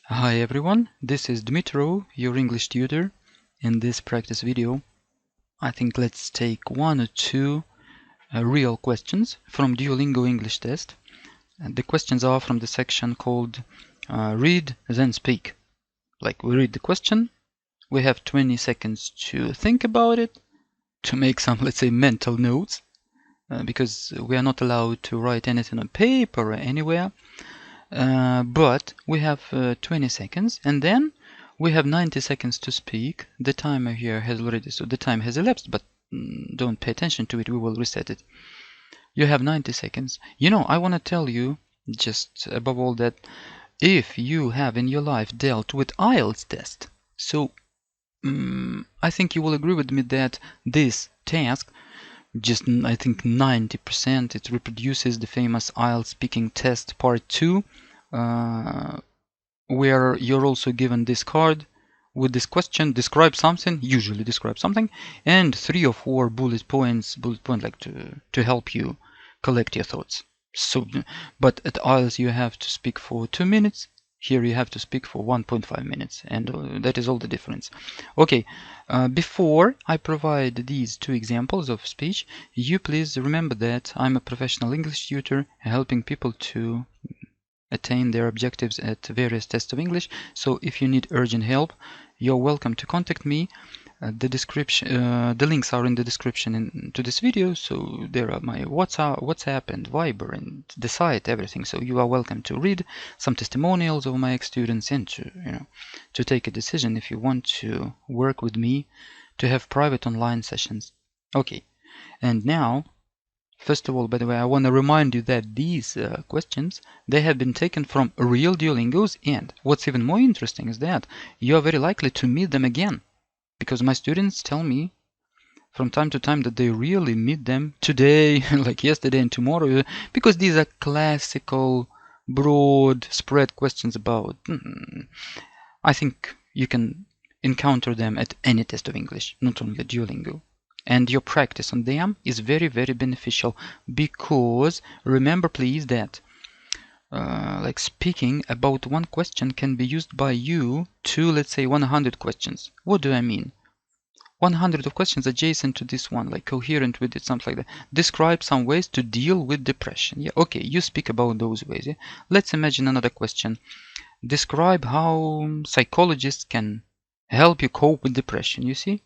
Hi everyone, this is Dmitro, your English tutor. In this practice video, I think let's take one or two real questions from Duolingo English test. And the questions are from the section called Read Then Speak. Like we read the question, we have 20 seconds to think about it, to make some, let's say, mental notes, because we are not allowed to write anything on paper or anywhere. But we have 20 seconds, and then we have 90 seconds to speak. The timer here has already, so the time has elapsed, but don't pay attention to it, we will reset it. You have 90 seconds. I want to tell you, just above all, that if you have in your life dealt with IELTS test, so I think you will agree with me that this task, just I think 90%, it reproduces the famous IELTS speaking test part 2, where you're also given this card with this question, describe something, usually describe something, and 3 or 4 bullet points like to help you collect your thoughts. So, but at IELTS you have to speak for 2 minutes. Here you have to speak for 1.5 minutes, and that is all the difference. Okay, before I provide these 2 examples of speech, you please remember that I'm a professional English tutor helping people to attain their objectives at various tests of English. So if you need urgent help, you're welcome to contact me. The links are in the description to this video. So there are my WhatsApp and Viber and the site, everything. So you are welcome to read some testimonials of my ex-students and to take a decision if you want to work with me to have private online sessions. Okay, and now, first of all, by the way, I want to remind you that these questions, they have been taken from real Duolingos, and what's even more interesting is that you are very likely to meet them again, because my students tell me from time to time that they really meet them today, like yesterday and tomorrow, because these are classical, broad, spread questions about, I think you can encounter them at any test of English, not only Duolingo. And your practice on them is very, very beneficial, because remember please that like speaking about one question can be used by you to, let's say, 100 questions. What do I mean? 100 of questions adjacent to this one, like coherent with it, something like that. Describe some ways to deal with depression. Yeah, okay, you speak about those ways. Yeah? Let's imagine another question. Describe how psychologists can help you cope with depression. You see?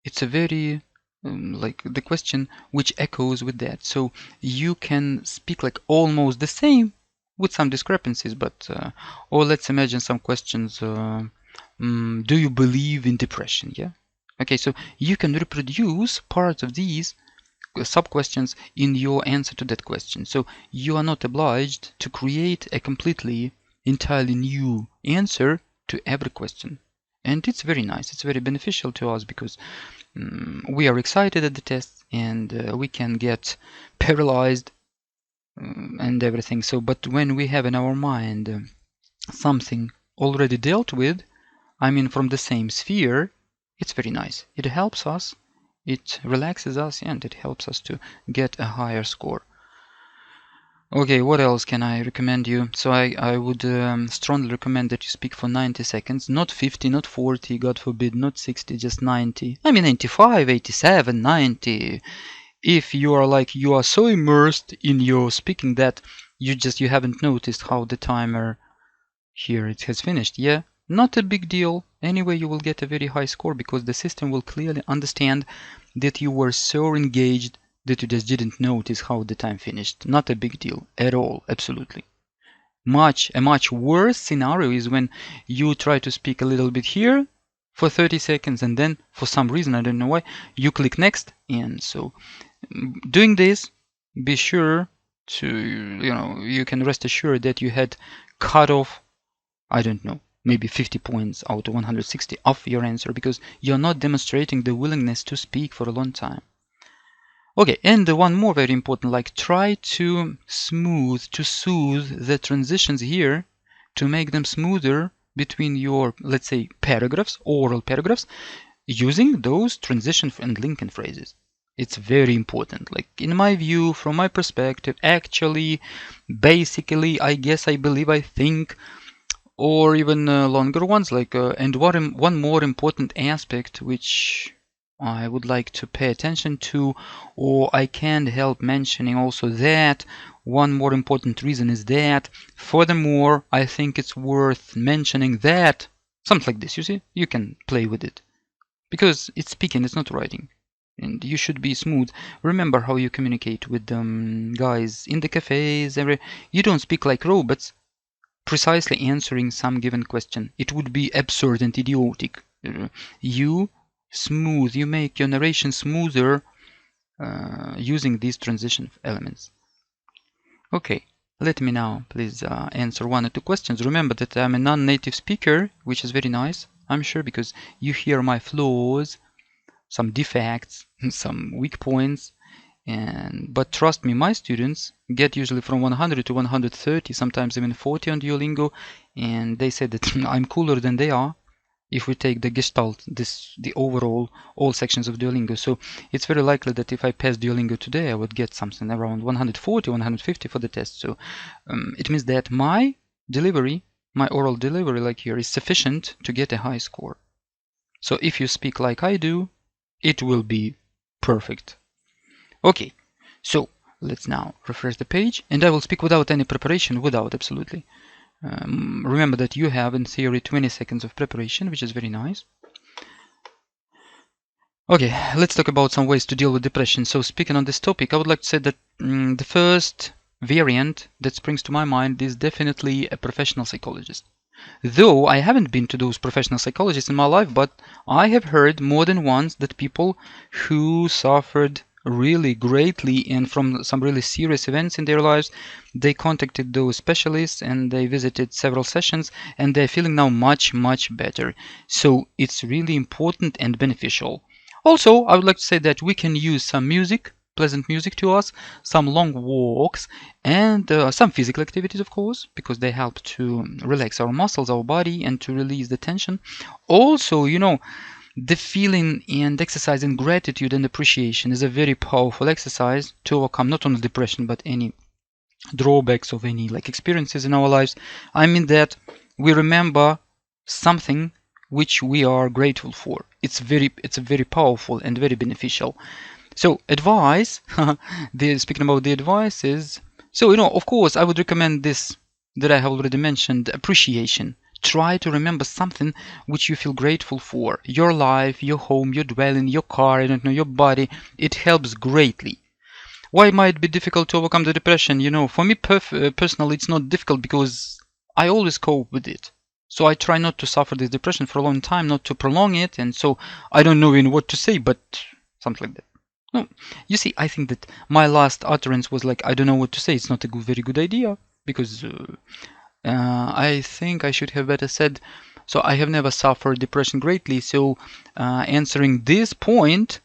It's a very like the question which echoes with that. So you can speak like almost the same with some discrepancies, but or let's imagine some questions. Do you believe in depression? Yeah. Okay, so you can reproduce parts of these sub-questions in your answer to that question. So you are not obliged to create a completely, entirely new answer to every question. And it's very nice, it's very beneficial to us, because we are excited at the test, and we can get paralyzed and everything. So, but when we have in our mind something already dealt with, I mean from the same sphere, it's very nice. It helps us, it relaxes us, and it helps us to get a higher score. Okay, what else can I recommend you? So I would strongly recommend that you speak for 90 seconds, not 50, not 40, God forbid, not 60, just 90. I mean 85, 87, 90. If you are so immersed in your speaking that you haven't noticed how the timer here it has finished. Yeah, not a big deal. Anyway, you will get a very high score, because the system will clearly understand that you were so engaged that you just didn't notice how the time finished. Not a big deal at all, absolutely. A much worse scenario is when you try to speak a little bit here for 30 seconds, and then for some reason, I don't know why, you click next. And so doing this, be sure to, you can rest assured that you had cut off, I don't know, maybe 50 points out of 160 of your answer, because you're not demonstrating the willingness to speak for a long time. Okay, and one more very important, like try to soothe the transitions here, to make them smoother between your, let's say, paragraphs, oral paragraphs, using those transition and linking phrases. It's very important. Like, in my view, from my perspective, actually, basically, I guess, I believe, I think, or even longer ones. And one more important aspect which I would like to pay attention to, or I can't help mentioning also, that one more important reason is that, furthermore, I think it's worth mentioning that something like this, you see, you can play with it because it's speaking, it's not writing, and you should be smooth. Remember how you communicate with guys in the cafes. You don't speak like robots, precisely answering some given question. It would be absurd and idiotic. You make your narration smoother using these transition elements. Okay, let me now please answer one or two questions. Remember that I'm a non-native speaker, which is very nice, I'm sure, because you hear my flaws, some defects, some weak points. But trust me, my students get usually from 100 to 130, sometimes even 40 on Duolingo, and they say that I'm cooler than they are if we take the gestalt, the overall, all sections of Duolingo. So it's very likely that if I pass Duolingo today, I would get something around 140, 150 for the test. So it means that my delivery, my oral delivery like here, is sufficient to get a high score. So if you speak like I do, it will be perfect. Okay, so let's now refresh the page, and I will speak without any preparation, absolutely. Remember that you have in theory 20 seconds of preparation, which is very nice. Okay, let's talk about some ways to deal with depression. So speaking on this topic, I would like to say that the first variant that springs to my mind is definitely a professional psychologist. Though I haven't been to those professional psychologists in my life, but I have heard more than once that people who suffered really greatly and from some really serious events in their lives, they contacted those specialists and they visited several sessions, and they're feeling now much better. So it's really important and beneficial. Also, I would like to say that we can use some music, pleasant music to us, some long walks, and some physical activities, of course, because they help to relax our muscles, our body, and to release the tension. Also, you know, the feeling and exercising gratitude and appreciation is a very powerful exercise to overcome not only depression but any drawbacks of any experiences in our lives. I mean that we remember something which we are grateful for. It's a very powerful and very beneficial. So advice, speaking about the advices, so of course I would recommend this that I have already mentioned, appreciation. Try to remember something which you feel grateful for. Your life, your home, your dwelling, your car, I don't know, your body. It helps greatly. Why might it be difficult to overcome the depression? For me personally, it's not difficult because I always cope with it. So I try not to suffer this depression for a long time, not to prolong it, and so I don't know even what to say, but something like that. No, you see, I think that my last utterance was like, I don't know what to say. It's not a very good idea, because I think I should have better said, so I have never suffered depression greatly. So answering this point,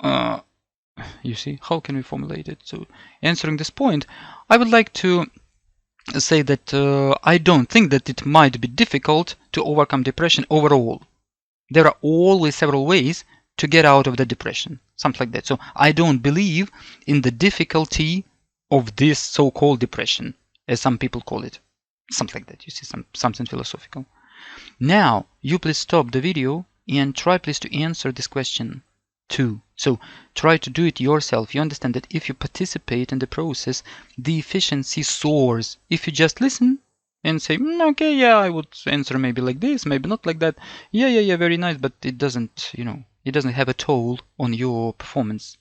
you see, how can we formulate it? So answering this point, I would like to say that I don't think that it might be difficult to overcome depression overall. There are always several ways to get out of the depression, something like that. So I don't believe in the difficulty of this so-called depression, as some people call it. Something like that, you see, something philosophical. Now, you please stop the video and try please to answer this question too. So try to do it yourself. You understand that if you participate in the process, the efficiency soars. If you just listen and say, okay, yeah, I would answer maybe like this, maybe not like that. Yeah, very nice, but it doesn't, it doesn't have a toll on your performance.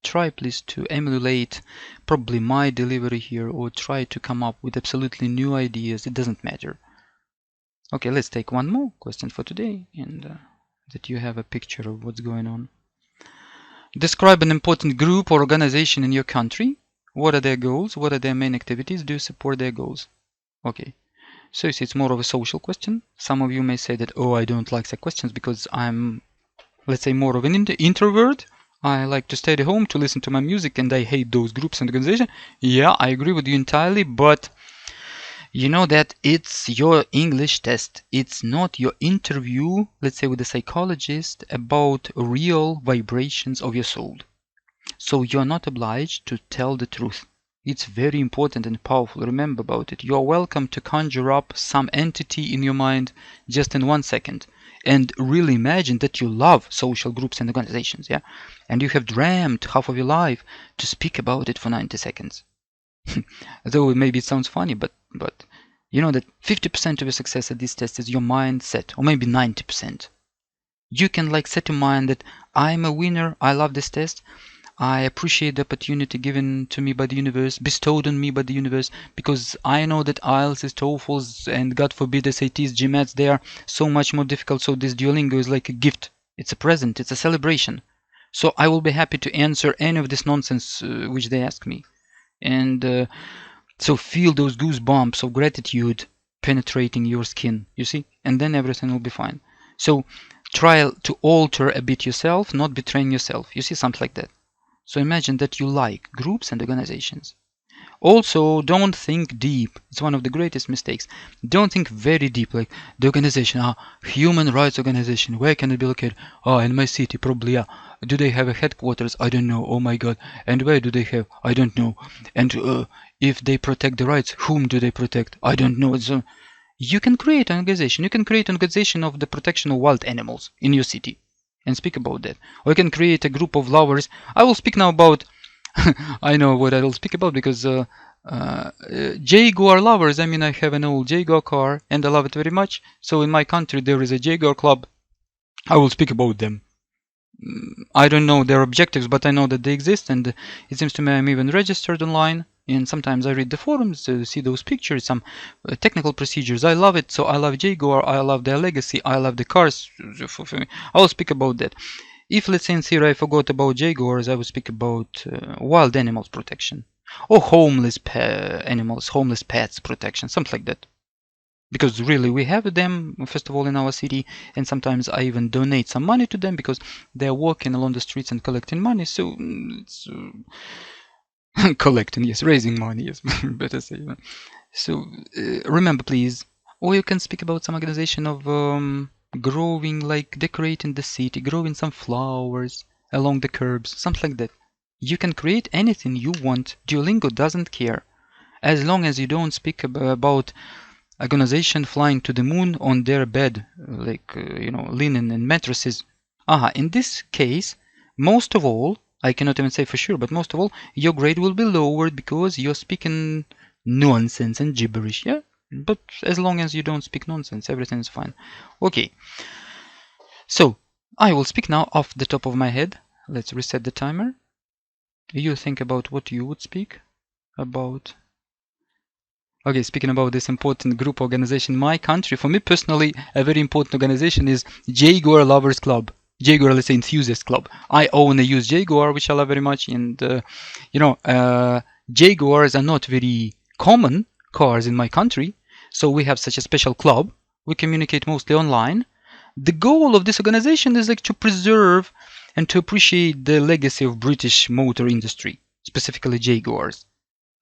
Try please to emulate probably my delivery here, or try to come up with absolutely new ideas. It doesn't matter. Okay, let's take one more question for today, and that you have a picture of what's going on. Describe an important group or organization in your country. What are their goals? What are their main activities? Do you support their goals? Okay, so you see, it's more of a social question. Some of you may say that, oh, I don't like such questions because I'm, let's say, more of an introvert. I like to stay at home to listen to my music, and I hate those groups and organizations. Yeah, I agree with you entirely, but you know that it's your English test. It's not your interview, let's say, with a psychologist about real vibrations of your soul. So you're not obliged to tell the truth. It's very important and powerful. Remember about it. You are welcome to conjure up some entity in your mind just in 1 second. And really imagine that you love social groups and organizations, yeah? And you have dreamt half of your life to speak about it for 90 seconds. Though maybe it sounds funny, but you know that 50% of your success at this test is your mindset, or maybe 90%. You can like set your mind that I'm a winner, I love this test, I appreciate the opportunity given to me by the universe, bestowed on me by the universe, because I know that IELTS, TOEFLs, and God forbid SATs, GMATs, they are so much more difficult. So this Duolingo is like a gift. It's a present. It's a celebration. So I will be happy to answer any of this nonsense which they ask me. And so feel those goosebumps of gratitude penetrating your skin, you see? And then everything will be fine. So try to alter a bit yourself, not betraying yourself. You see, something like that. So imagine that you like groups and organizations. Also, don't think deep. It's one of the greatest mistakes. Don't think very deep, like the organization, human rights organization, where can it be located? In my city, probably, yeah. Do they have a headquarters? I don't know. Oh my god. And where do they have? I don't know. And if they protect the rights, whom do they protect? I don't know. So you can create an organization. You can create an organization of the protection of wild animals in your city and speak about that. Or you can create a group of lovers. I will speak now about I know what I will speak about because Jaguar lovers. I mean, I have an old Jaguar car and I love it very much. So in my country there is a Jaguar club. I will speak about them. I don't know their objectives, but I know that they exist, and it seems to me I'm even registered online. And sometimes I read the forums to see those pictures, some technical procedures. I love it. So I love Jaguar. I love their legacy. I love the cars. I will speak about that. If, let's say, in theory I forgot about Jaguars, I would speak about wild animals protection. Or homeless animals, homeless pets protection, something like that. Because really we have them, first of all, in our city, and sometimes I even donate some money to them because they're walking along the streets and collecting money. So it's collecting, yes, raising money, yes, better say. So remember, please, or you can speak about some organization of growing, like decorating the city, growing some flowers along the curbs, something like that. You can create anything you want. Duolingo doesn't care. As long as you don't speak about organization flying to the moon on their bed, like, linen and mattresses. In this case, most of all, I cannot even say for sure, but most of all, your grade will be lowered because you're speaking nonsense and gibberish, yeah? But as long as you don't speak nonsense, everything is fine. Okay. So, I will speak now off the top of my head. Let's reset the timer. You think about what you would speak about. Okay, speaking about this important group organization in my country, for me personally, a very important organization is Jaguar Lovers Club. Jaguar, let's say, Enthusiast Club. I own a used Jaguar, which I love very much. And, Jaguars are not very common cars in my country. So we have such a special club. We communicate mostly online. The goal of this organization is like to preserve and to appreciate the legacy of British motor industry, specifically Jaguars.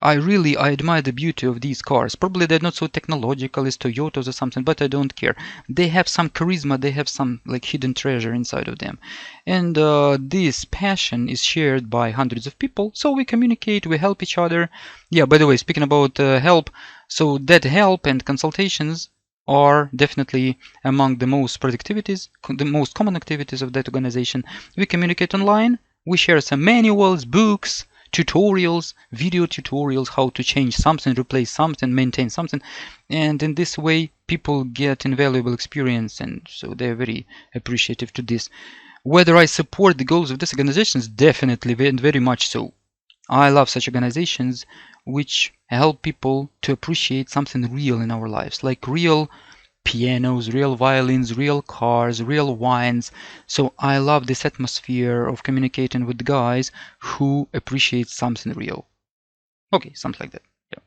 I admire the beauty of these cars. Probably they're not so technological as Toyotas or something, but I don't care. They have some charisma, they have some like hidden treasure inside of them. And this passion is shared by hundreds of people, so we communicate, we help each other. Yeah, by the way, speaking about help, so that help and consultations are definitely among the most productivities, the most common activities of that organization. We communicate online, we share some manuals, books, tutorials, video tutorials, how to change something, replace something, maintain something, and in this way people get invaluable experience, and so they're very appreciative to this. Whether I support the goals of these organizations, definitely, and very much so. I love such organizations which help people to appreciate something real in our lives, like real pianos, real violins, real cars, real wines. So I love this atmosphere of communicating with guys who appreciate something real. Okay, something like that. Yeah.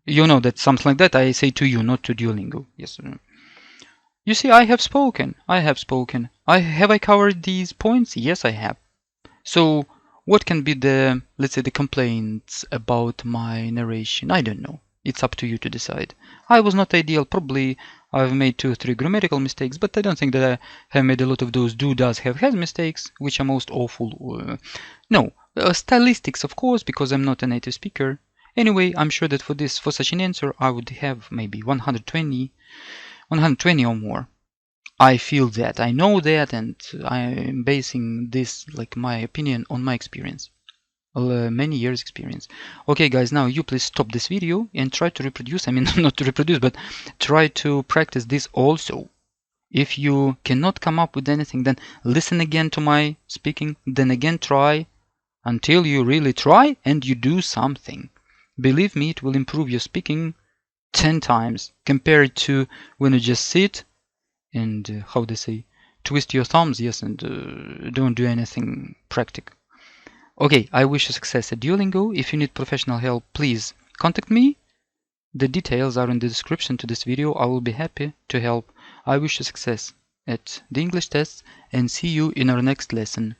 You know that something like that I say to you, not to Duolingo. Yes. You see, I have spoken. Have I covered these points? Yes, I have. So what can be the, let's say, the complaints about my narration? I don't know. It's up to you to decide. I was not ideal. Probably I've made 2 or 3 grammatical mistakes, but I don't think that I have made a lot of those do, does, have, has mistakes, which are most awful. No, Stylistics, of course, because I'm not a native speaker. Anyway, I'm sure that for such an answer, I would have maybe 120 or more. I feel that, I know that, and I'm basing this, like, my opinion on my experience. Many years experience. Okay guys, now you please stop this video and try to reproduce, I mean not to reproduce, but try to practice this also. If you cannot come up with anything, then listen again to my speaking, then again try until you really try and you do something. Believe me, it will improve your speaking 10 times compared to when you just sit and how they say, twist your thumbs, yes, and don't do anything practical. Okay, I wish you success at Duolingo. If you need professional help, please contact me. The details are in the description to this video. I will be happy to help. I wish you success at the English tests and see you in our next lesson.